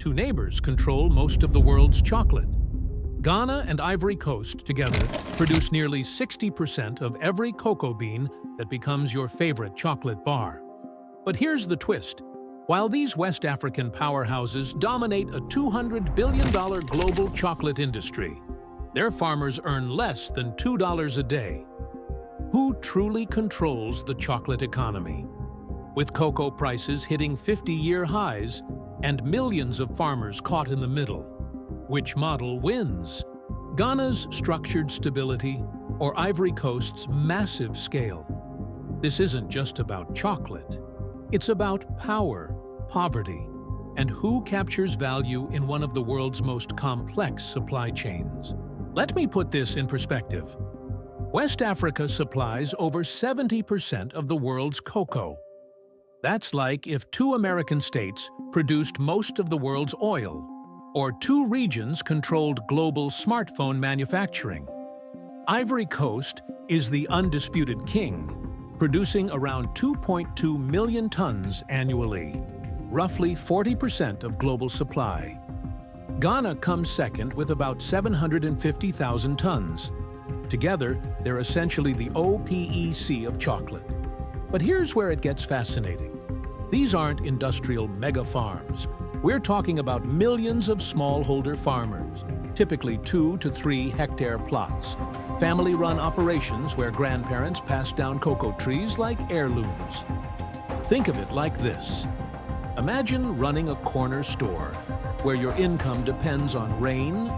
two neighbors control most of the world's chocolate. Ghana and Ivory Coast together produce nearly 60% of every cocoa bean that becomes your favorite chocolate bar. But here's the twist. While these West African powerhouses dominate a $200 billion global chocolate industry, their farmers earn less than $2 a day. Who truly controls the chocolate economy? With cocoa prices hitting 50-year highs and millions of farmers caught in the middle, which model wins? Ghana's structured stability or Ivory Coast's massive scale? This isn't just about chocolate. It's about power, poverty, and who captures value in one of the world's most complex supply chains. Let me put this in perspective. West Africa supplies over 70% of the world's cocoa. That's like if two American states produced most of the world's oil, or two regions controlled global smartphone manufacturing. Ivory Coast is the undisputed king, producing around 2.2 million tons annually, roughly 40% of global supply. Ghana comes second with about 750,000 tons. Together, they're essentially the OPEC of chocolate. But here's where it gets fascinating. These aren't industrial mega farms. We're talking about millions of smallholder farmers, typically 2 to 3 hectare plots, family-run operations where grandparents pass down cocoa trees like heirlooms. Think of it like this. Imagine running a corner store where your income depends on rain,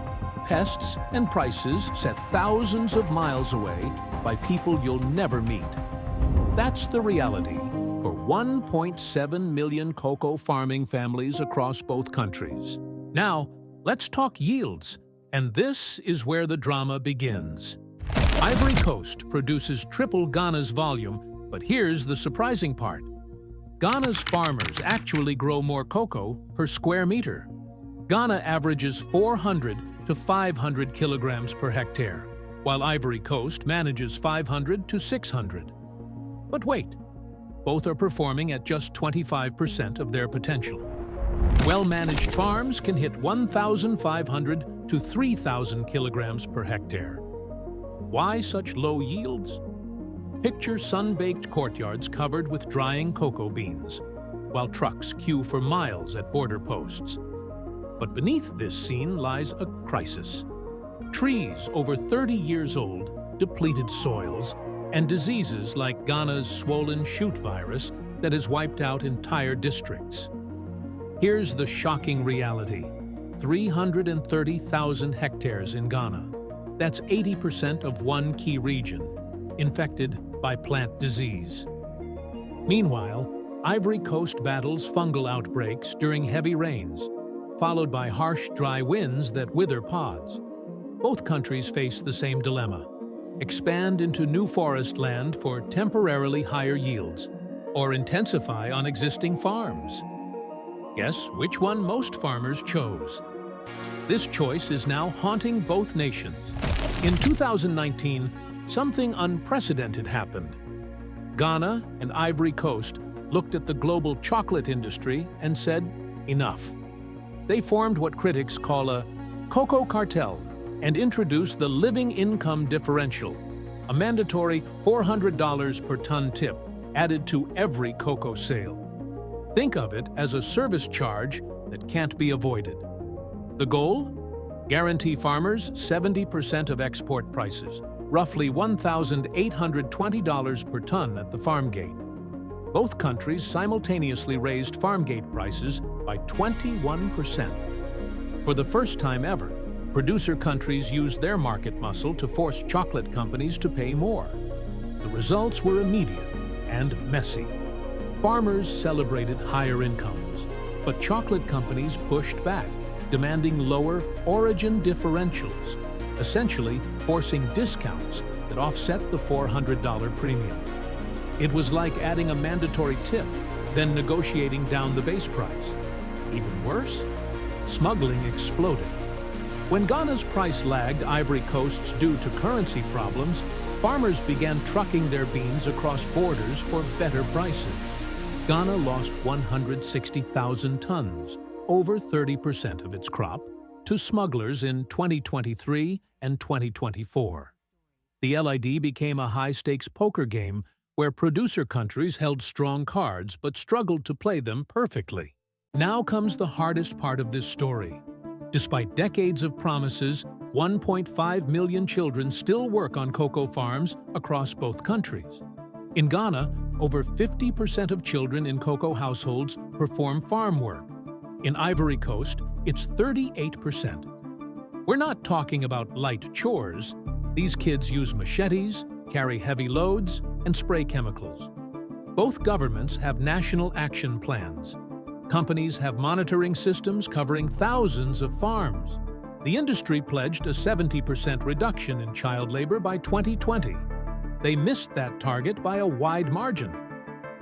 pests, and prices set thousands of miles away by people you'll never meet. That's the reality for 1.7 million cocoa farming families across both countries. Now, let's talk yields, and this is where the drama begins. Ivory Coast produces triple Ghana's volume, but here's the surprising part. Ghana's farmers actually grow more cocoa per square meter. Ghana averages 400 to 500 kilograms per hectare, while Ivory Coast manages 500 to 600. But wait. Both are performing at just 25% of their potential. Well-managed farms can hit 1,500 to 3,000 kilograms per hectare. Why such low yields? Picture sun-baked courtyards covered with drying cocoa beans, while trucks queue for miles at border posts. But beneath this scene lies a crisis. Trees over 30 years old, depleted soils, and diseases like Ghana's swollen shoot virus that has wiped out entire districts. Here's the shocking reality. 330,000 hectares in Ghana. That's 80% of one key region, infected by plant disease. Meanwhile, Ivory Coast battles fungal outbreaks during heavy rains, followed by harsh dry winds that wither pods. Both countries face the same dilemma. Expand into new forest land for temporarily higher yields, or intensify on existing farms. Guess which one most farmers chose? This choice is now haunting both nations. In 2019, something unprecedented happened. Ghana and Ivory Coast looked at the global chocolate industry and said, enough. They formed what critics call a cocoa cartel and introduced the Living Income Differential, a mandatory $400 per ton tip added to every cocoa sale. Think of it as a service charge that can't be avoided. The goal? Guarantee farmers 70% of export prices, roughly $1,820 per ton at the farm gate. Both countries simultaneously raised farm gate prices by 21%. For the first time ever, producer countries used their market muscle to force chocolate companies to pay more. The results were immediate and messy. Farmers celebrated higher incomes, but chocolate companies pushed back, demanding lower origin differentials, essentially forcing discounts that offset the $400 premium. It was like adding a mandatory tip, then negotiating down the base price. Even worse, smuggling exploded. When Ghana's price lagged Ivory Coast's due to currency problems, farmers began trucking their beans across borders for better prices. Ghana lost 160,000 tons, over 30% of its crop, to smugglers in 2023 and 2024. The LID became a high-stakes poker game where producer countries held strong cards but struggled to play them perfectly. Now comes the hardest part of this story. Despite decades of promises, 1.5 million children still work on cocoa farms across both countries. In Ghana, over 50% of children in cocoa households perform farm work. In Ivory Coast, it's 38%. We're not talking about light chores. These kids use machetes, carry heavy loads, and spray chemicals. Both governments have national action plans. Companies have monitoring systems covering thousands of farms. The industry pledged a 70% reduction in child labor by 2020. They missed that target by a wide margin.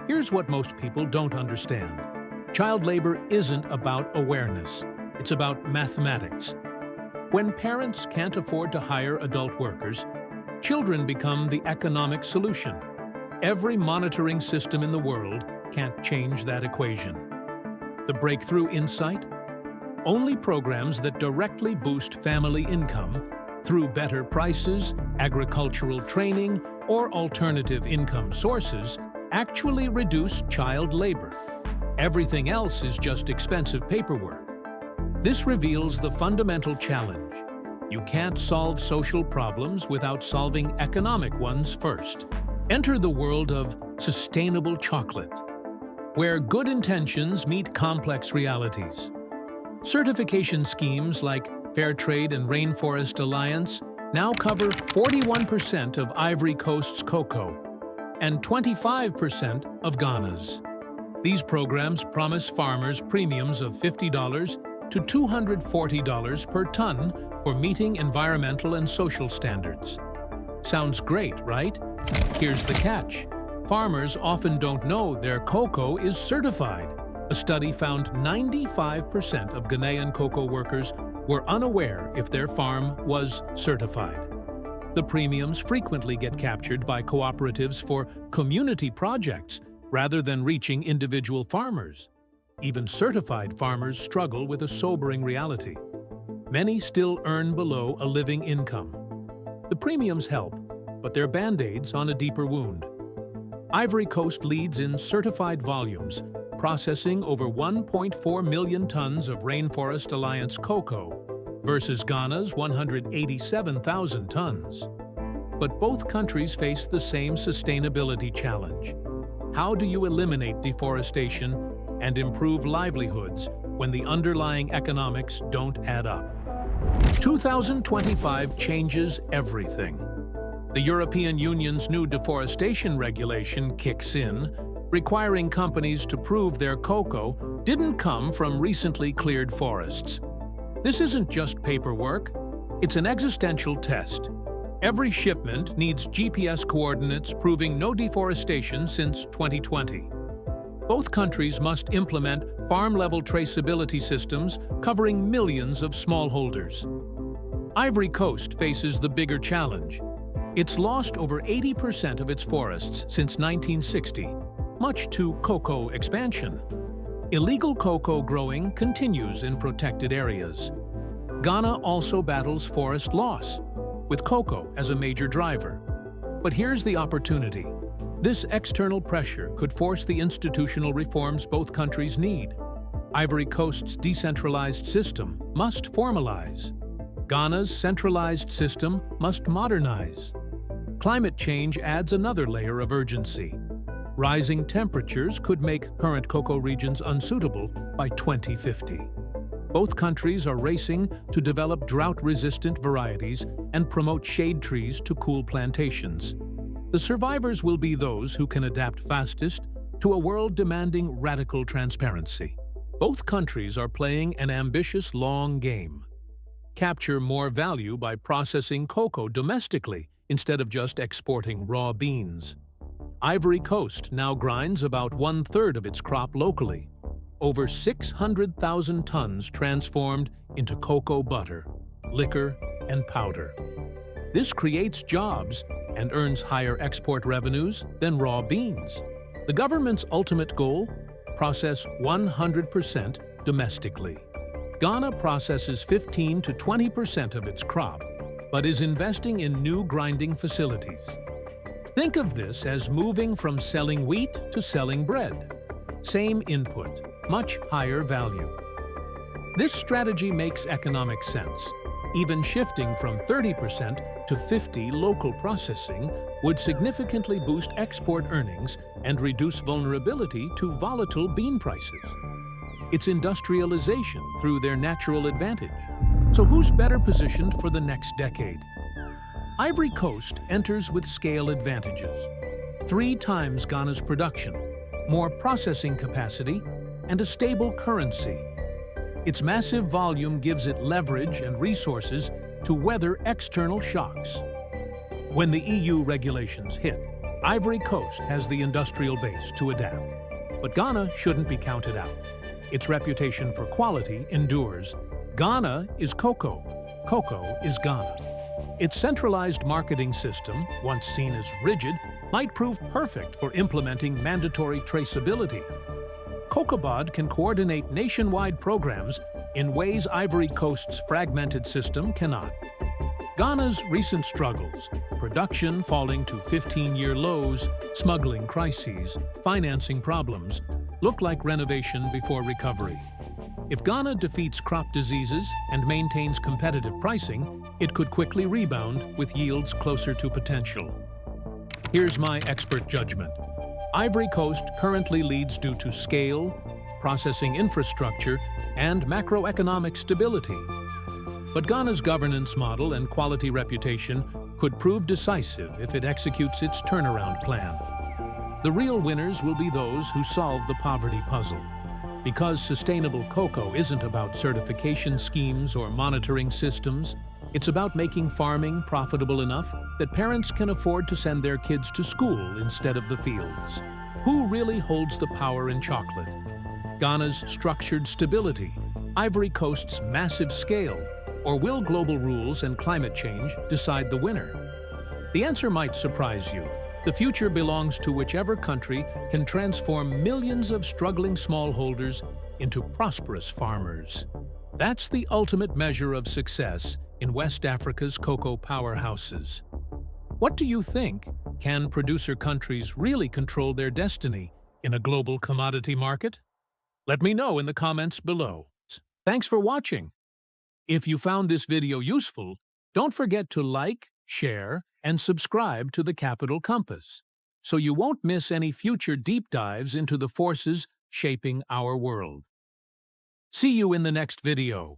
Here's what most people don't understand. Child labor isn't about awareness. It's about mathematics. When parents can't afford to hire adult workers, children become the economic solution. Every monitoring system in the world can't change that equation. The breakthrough insight? Only programs that directly boost family income through better prices, agricultural training, or alternative income sources actually reduce child labor. Everything else is just expensive paperwork. This reveals the fundamental challenge. You can't solve social problems without solving economic ones first. Enter the world of sustainable chocolate, where good intentions meet complex realities. Certification schemes like Fairtrade and Rainforest Alliance now cover 41% of Ivory Coast's cocoa and 25% of Ghana's. These programs promise farmers premiums of $50 to $240 per ton for meeting environmental and social standards. Sounds great, right? Here's the catch. Farmers often don't know their cocoa is certified. A study found 95% of Ghanaian cocoa workers were unaware if their farm was certified. The premiums frequently get captured by cooperatives for community projects rather than reaching individual farmers. Even certified farmers struggle with a sobering reality. Many still earn below a living income. The premiums help, but they're band-aids on a deeper wound. Ivory Coast leads in certified volumes, processing over 1.4 million tons of Rainforest Alliance cocoa versus Ghana's 187,000 tons. But both countries face the same sustainability challenge. How do you eliminate deforestation and improve livelihoods when the underlying economics don't add up? 2025 changes everything. The European Union's new deforestation regulation kicks in, requiring companies to prove their cocoa didn't come from recently cleared forests. This isn't just paperwork, it's an existential test. Every shipment needs GPS coordinates proving no deforestation since 2020. Both countries must implement farm-level traceability systems covering millions of smallholders. Ivory Coast faces the bigger challenge. It's lost over 80% of its forests since 1960, much to cocoa expansion. Illegal cocoa growing continues in protected areas. Ghana also battles forest loss, with cocoa as a major driver. But here's the opportunity. This external pressure could force the institutional reforms both countries need. Ivory Coast's decentralized system must formalize. Ghana's centralized system must modernize. Climate change adds another layer of urgency. Rising temperatures could make current cocoa regions unsuitable by 2050. Both countries are racing to develop drought-resistant varieties and promote shade trees to cool plantations. The survivors will be those who can adapt fastest to a world demanding radical transparency. Both countries are playing an ambitious long game. Capture more value by processing cocoa domestically instead of just exporting raw beans. Ivory Coast now grinds about 1/3 of its crop locally. Over 600,000 tons transformed into cocoa butter, liquor, and powder. This creates jobs and earns higher export revenues than raw beans. The government's ultimate goal? Process 100% domestically. Ghana processes 15 to 20% of its crop, but is investing in new grinding facilities. Think of this as moving from selling wheat to selling bread. Same input, much higher value. This strategy makes economic sense. Even shifting from 30% to 50% local processing would significantly boost export earnings and reduce vulnerability to volatile bean prices. It's industrialization through their natural advantage. So who's better positioned for the next decade? Ivory Coast enters with scale advantages. 3 times Ghana's production, more processing capacity, and a stable currency. Its massive volume gives it leverage and resources to weather external shocks. When the EU regulations hit, Ivory Coast has the industrial base to adapt. But Ghana shouldn't be counted out. Its reputation for quality endures. Ghana is cocoa. Cocoa is Ghana. Its centralized marketing system, once seen as rigid, might prove perfect for implementing mandatory traceability. COCOBOD can coordinate nationwide programs in ways Ivory Coast's fragmented system cannot. Ghana's recent struggles, production falling to 15-year lows, smuggling crises, financing problems, look like renovation before recovery. If Ghana defeats crop diseases and maintains competitive pricing, it could quickly rebound with yields closer to potential. Here's my expert judgment. Ivory Coast currently leads due to scale, processing infrastructure, and macroeconomic stability. But Ghana's governance model and quality reputation could prove decisive if it executes its turnaround plan. The real winners will be those who solve the poverty puzzle. Because sustainable cocoa isn't about certification schemes or monitoring systems, it's about making farming profitable enough that parents can afford to send their kids to school instead of the fields. Who really holds the power in chocolate? Ghana's structured stability, Ivory Coast's massive scale, or will global rules and climate change decide the winner? The answer might surprise you. The future belongs to whichever country can transform millions of struggling smallholders into prosperous farmers. That's the ultimate measure of success in West Africa's cocoa powerhouses. What do you think? Can producer countries really control their destiny in a global commodity market? Let me know in the comments below. Thanks for watching. If you found this video useful, don't forget to like, share, and subscribe to the Capital Compass, so you won't miss any future deep dives into the forces shaping our world. See you in the next video.